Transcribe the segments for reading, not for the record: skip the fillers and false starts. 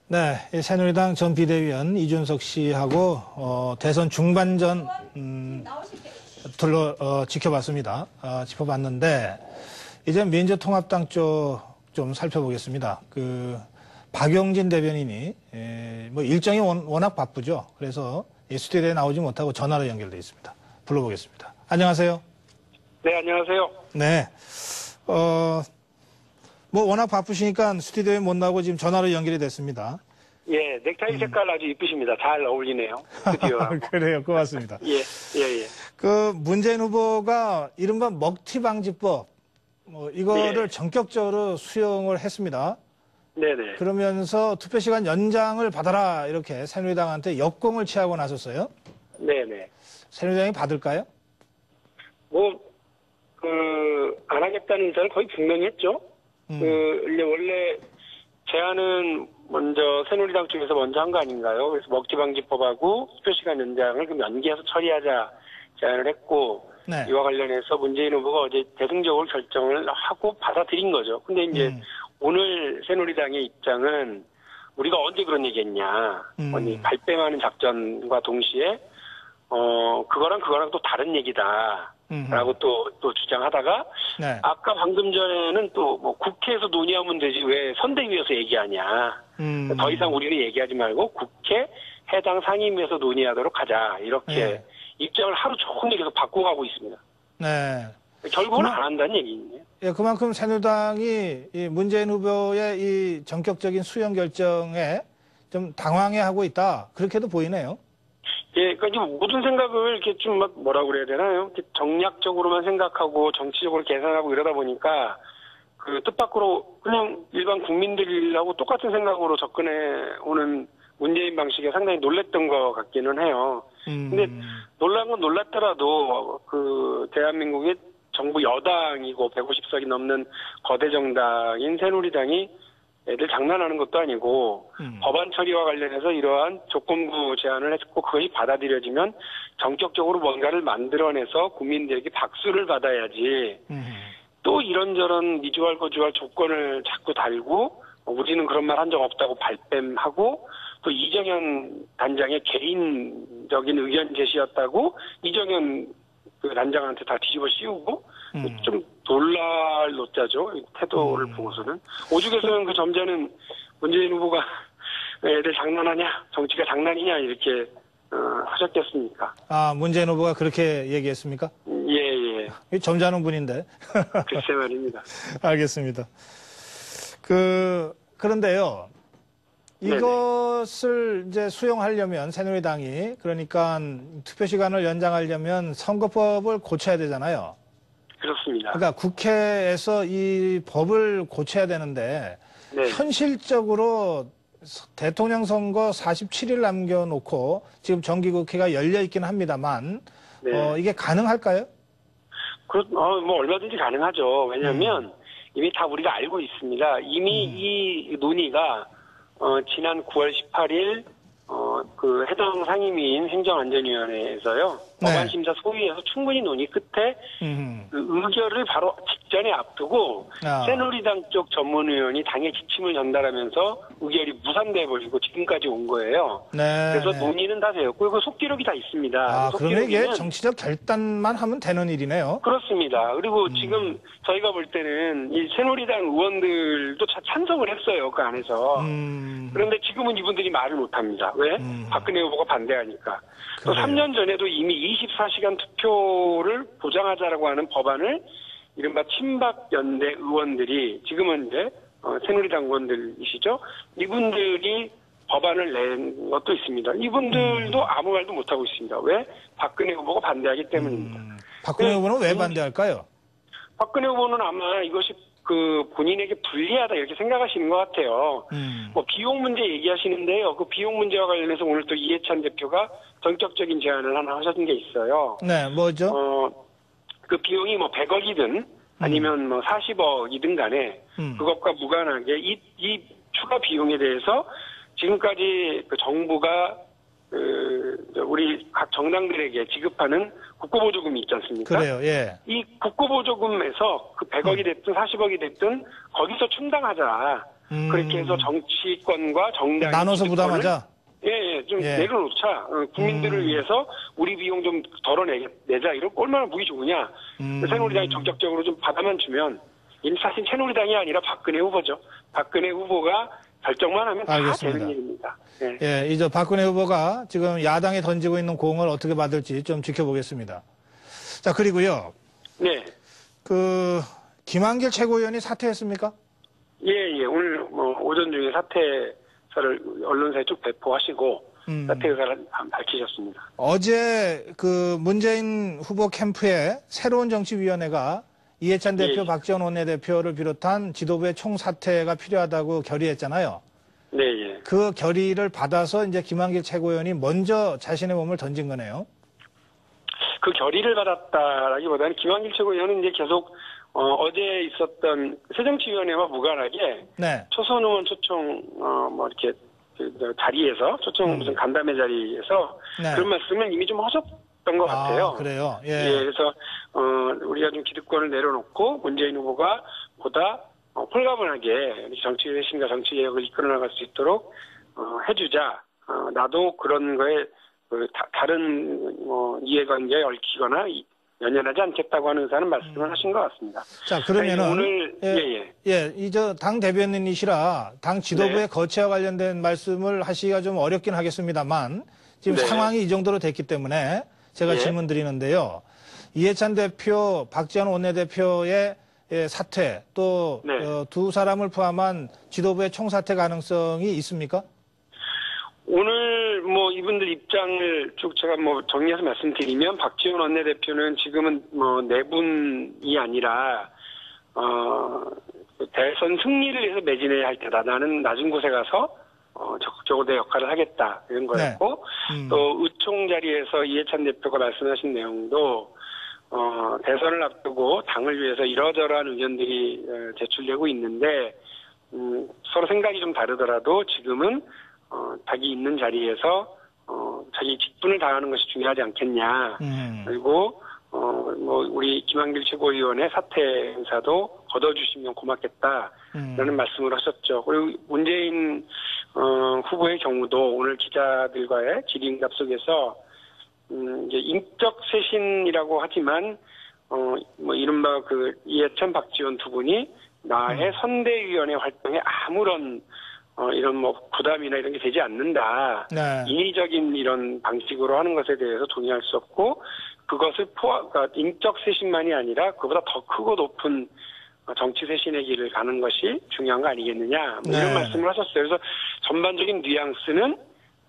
네, 이 새누리당 전 비대위원 이준석 씨하고 대선 중반전 지켜봤습니다. 짚어봤는데 이제 민주통합당 쪽 좀 살펴보겠습니다. 박용진 대변인이 뭐 일정이 워낙 바쁘죠. 그래서 스튜디오에 나오지 못하고 전화로 연결돼 있습니다. 불러보겠습니다. 안녕하세요. 네, 안녕하세요. 네. 뭐 워낙 바쁘시니까 스튜디오에 못 나오고 지금 전화로 연결이 됐습니다. 예, 넥타이 색깔 아주 이쁘십니다. 잘 어울리네요. 스튜디오하고. 그래요, 고맙습니다. 예. 문재인 후보가 이른바 먹튀방지법 이거를 네. 전격적으로 수용을 했습니다. 네네. 그러면서 투표시간 연장을 받아라 이렇게 새누리당한테 역공을 취하고 나섰어요. 네네. 새누리당이 받을까요? 안 하겠다는 의사를 거의 분명히 했죠. 이제 원래 제안은 먼저 새누리당 쪽에서 먼저 한 거 아닌가요? 그래서 먹튀방지법하고 투표시간 연장을 그럼 연기해서 처리하자 제안을 했고, 네. 이와 관련해서 문재인 후보가 어제 대승적으로 결정을 하고 받아들인 거죠. 근데 이제 오늘 새누리당의 입장은 우리가 언제 그런 얘기했냐. 발뺌하는 작전과 동시에 그거랑 또 다른 얘기다. 라고 또 주장하다가, 네. 아까 방금 전에는 또 뭐 국회에서 논의하면 되지 왜 선대위에서 얘기하냐. 더 이상 우리는 얘기하지 말고 국회 해당 상임위에서 논의하도록 하자. 이렇게 네. 입장을 하루 종일 계속 바꿔가고 있습니다. 네. 결국은 안 한다는 얘기네요. 예, 그만큼 새누리당이 이 문재인 후보의 이 전격적인 수용 결정에 좀 당황해하고 있다. 그렇게도 보이네요. 예, 그러니까 이제 모든 생각을 이렇게 좀 뭐라고 그래야 되나요? 이렇게 정략적으로만 생각하고 정치적으로 계산하고 이러다 보니까 뜻밖으로 그냥 일반 국민들하고 똑같은 생각으로 접근해 오는 문재인 방식에 상당히 놀랬던 것 같기는 해요. 근데 놀란 건 놀랐더라도 대한민국의 정부 여당이고 150석이 넘는 거대 정당인 새누리당이 애들 장난하는 것도 아니고 법안 처리와 관련해서 이러한 조건부 제안을 했고 그것이 받아들여지면 전격적으로 뭔가를 만들어내서 국민들에게 박수를 받아야지 또 이런저런 미주알 거주할 조건을 자꾸 달고 우리는 그런 말 한 적 없다고 발뺌하고 또 이정현 단장의 개인적인 의견 제시였다고 이정현 단장한테 다 뒤집어 씌우고 좀 놀랄 노자죠. 태도를 보고서는. 오죽해서는 그 점잖은 문재인 후보가 애들 장난하냐 정치가 장난이냐 이렇게 하셨겠습니까. 아, 문재인 후보가 그렇게 얘기했습니까? 예. 점잖은 분인데. 글쎄 말입니다. 알겠습니다. 그런데요. 이것을 이제 수용하려면 새누리당이 그러니까 투표 시간을 연장하려면 선거법을 고쳐야 되잖아요. 그렇습니다. 그러니까 국회에서 이 법을 고쳐야 되는데 네. 현실적으로 대통령 선거 47일 남겨놓고 지금 정기국회가 열려 있긴 합니다만 네. 이게 가능할까요? 뭐 얼마든지 가능하죠. 왜냐하면 이미 다 우리가 알고 있습니다. 이미 이 논의가 지난 9월 18일 해당 상임위인 행정안전위원회에서요. 네. 법안심사 소위에서 충분히 논의 끝에 의결을 바로 직전에 앞두고 새누리당 쪽 전문위원이 당의 지침을 전달하면서 의결이 무산돼버리고 지금까지 온 거예요. 네. 그래서 논의는 다 되었고 그 속기록이 다 있습니다. 그러면 이게 정치적 결단만 하면 되는 일이네요. 그렇습니다. 그리고 지금 저희가 볼 때는 이 새누리당 의원들도 찬성을 했어요. 그 안에서. 그런데 지금은 이분들이 말을 못합니다. 왜? 박근혜 후보가 반대하니까. 또 3년 전에도 이미 24시간 투표를 보장하자라고 하는 법안을 이른바 친박연대 의원들이 지금은 이제 새누리당 의원들이시죠. 이분들이 법안을 낸 것도 있습니다. 이분들도 아무 말도 못하고 있습니다. 왜? 박근혜 후보가 반대하기 때문입니다. 박근혜 후보는 왜 반대할까요? 박근혜 후보는 아마 이것이 본인에게 불리하다 이렇게 생각하시는 것 같아요. 뭐 비용 문제 얘기하시는데요. 그 비용 문제와 관련해서 오늘 또 이해찬 대표가 전격적인 제안을 하나 하셨던 게 있어요. 네, 뭐죠? 그 비용이 뭐 100억이든 아니면 뭐 40억이든 간에 그것과 무관하게 이 추가 비용에 대해서 지금까지 정부가 우리 각 정당들에게 지급하는 국고보조금이 있지 않습니까? 그래요, 예. 이 국고보조금에서 그 100억이 됐든 40억이 됐든 거기서 충당하자. 그렇게 해서 정치권과 정당 나눠서 부담하자. 좀 내려놓자. 국민들을 위해서 우리 비용 좀 덜어내자. 이런 얼마나 보기 좋으냐. 새누리당이 적극적으로 좀 받아만 주면 사실 새누리당이 아니라 박근혜 후보죠. 박근혜 후보가 결정만 하면 다 알겠습니다. 되는 일입니다. 이제 박근혜 후보가 지금 야당에 던지고 있는 공을 어떻게 받을지 좀 지켜보겠습니다. 자, 그리고요. 네. 김한길 최고위원이 사퇴했습니까? 오늘 오전 중에 사퇴서를 언론사에 쭉 배포하시고 사퇴 의사를 밝히셨습니다. 어제 문재인 후보 캠프에 새로운 정치위원회가 이해찬 대표, 박지원 원내대표를 비롯한 지도부의 총사퇴가 필요하다고 결의했잖아요. 네. 그 결의를 받아서 이제 김한길 최고위원이 먼저 자신의 몸을 던진 거네요. 그 결의를 받았다라기보다는 김한길 최고위원은 이제 계속 어제 있었던 새정치위원회와 무관하게 초선 의원 초청 이렇게 자리에서 초청 무슨 간담회 자리에서 그런 말씀을 이미 좀 하셨던 것 같아요. 그래요? 그래서 우리가 좀 기득권을 내려놓고 문재인 후보가 보다 홀가분하게 정치신과 정치개혁을 이끌어 나갈 수 있도록 해주자. 나도 그런 거에 다른 이해관계에 얽히거나 연연하지 않겠다고 하는 의사는 말씀을 하신 것 같습니다. 자, 그러면은 오늘 이제 당 대변인이시라 당 지도부의 거취와 관련된 말씀을 하시기가 좀 어렵긴 하겠습니다만 지금 상황이 이 정도로 됐기 때문에 제가 질문 드리는데요. 이해찬 대표, 박지원 원내대표의 사퇴 또 두 사람을 포함한 지도부의 총사퇴 가능성이 있습니까? 오늘 이분들 입장을 쭉 제가 정리해서 말씀드리면 박지원 원내대표는 지금은 네 분이 아니라 대선 승리를 위해서 매진해야 할 때다. 나는 낮은 곳에 가서 적극적으로 내 역할을 하겠다 이런 거였고 또 의총 자리에서 이해찬 대표가 말씀하신 내용도 대선을 앞두고 당을 위해서 이러저러한 의견들이 제출되고 있는데 서로 생각이 좀 다르더라도 지금은 자기 있는 자리에서 자기 직분을 다하는 것이 중요하지 않겠냐. 그리고 우리 김한길 최고위원의 사퇴 행사도 거둬주시면 고맙겠다라는 말씀을 하셨죠. 그리고 문재인 후보의 경우도 오늘 기자들과의 질의응답 속에서 이제 인적 쇄신이라고 하지만 이른바 이해찬 박지원 두 분이 나의 선대위원회 활동에 아무런 이런 부담이나 이런 게 되지 않는다. 인위적인 이런 방식으로 하는 것에 대해서 동의할 수 없고 그것을 그러니까 인적 쇄신만이 아니라 그보다 더 크고 높은 정치 쇄신의 길을 가는 것이 중요한 거 아니겠느냐. 이런 말씀을 하셨어요. 그래서 전반적인 뉘앙스는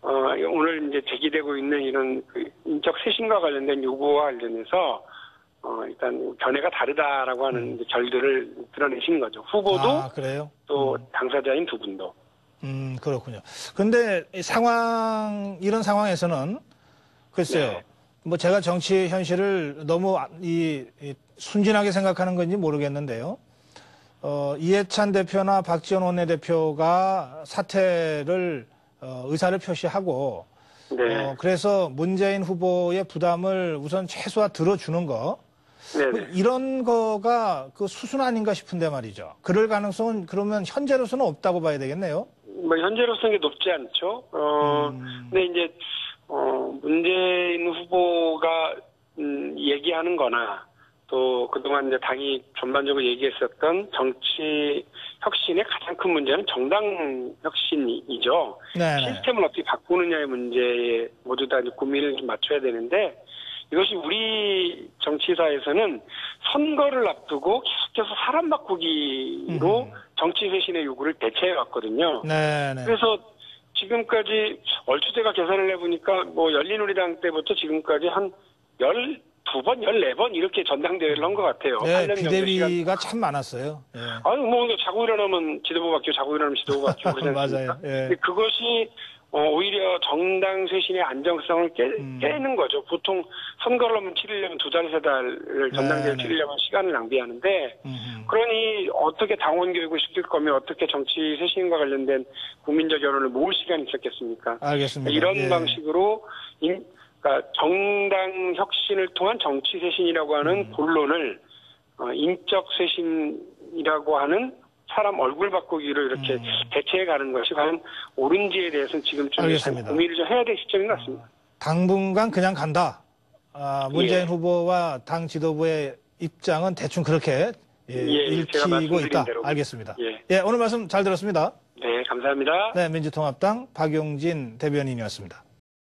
오늘 이제 제기되고 있는 이런 인적 쇄신과 관련된 요구와 관련해서 일단 견해가 다르다라고 하는 결들을 드러내신 거죠. 후보도 그래요? 또 당사자인 두 분도. 그렇군요. 근데 이런 상황에서는 글쎄요. 제가 정치 현실을 너무 순진하게 생각하는 건지 모르겠는데요. 이해찬 대표나 박지원 원내대표가 사퇴를 의사를 표시하고 그래서 문재인 후보의 부담을 우선 최소화 들어주는 거 이런 거가 수순 아닌가 싶은데 말이죠. 그럴 가능성은 그러면 현재로서는 없다고 봐야 되겠네요. 현재로서는 높지 않죠. 근데 이제 문재인 후보가 얘기하는 거나 또 그동안 이제 당이 전반적으로 얘기했었던 정치 혁신의 가장 큰 문제는 정당 혁신이죠. 시스템을 어떻게 바꾸느냐의 문제에 모두 다 고민을 좀 맞춰야 되는데 이것이 우리 정치사에서는 선거를 앞두고 계속해서 사람 바꾸기로 정치 쇄신의 요구를 대체해 왔거든요. 그래서 지금까지 얼추 제가 계산을 해보니까 열린우리당 때부터 지금까지 한 12번, 14번 이렇게 전당대회를 한 것 같아요. 비대위가 참 많았어요. 자고 일어나면 지도부 바뀌고 자고 일어나면 지도부 바뀌고 그러지 않습니까? 맞아요. 그것이 오히려 정당 쇄신의 안정성을 깨는 거죠. 보통 선거를 한번 치르려면 2달, 3달을 전당대회를 치르려면 시간을 낭비하는데 그러니 어떻게 당원 교육을 시킬 거면 어떻게 정치 쇄신과 관련된 국민적 여론을 모을 시간이 있었겠습니까? 알겠습니다. 이런 방식으로 그러니까 정당 혁신을 통한 정치 쇄신이라고 하는 본론을 인적 쇄신이라고 하는 사람 얼굴 바꾸기로 이렇게 대체해 가는 것이 과연 옳은지에 대해서는 지금 좀 알겠습니다. 고민을 좀 해야 될 시점인 것 같습니다. 당분간 그냥 간다. 문재인 예. 후보와 당 지도부의 입장은 대충 그렇게 제가 읽히고 말씀드린 있다. 대로. 알겠습니다. 예. 오늘 말씀 잘 들었습니다. 네, 감사합니다. 네, 민주통합당 박용진 대변인이었습니다.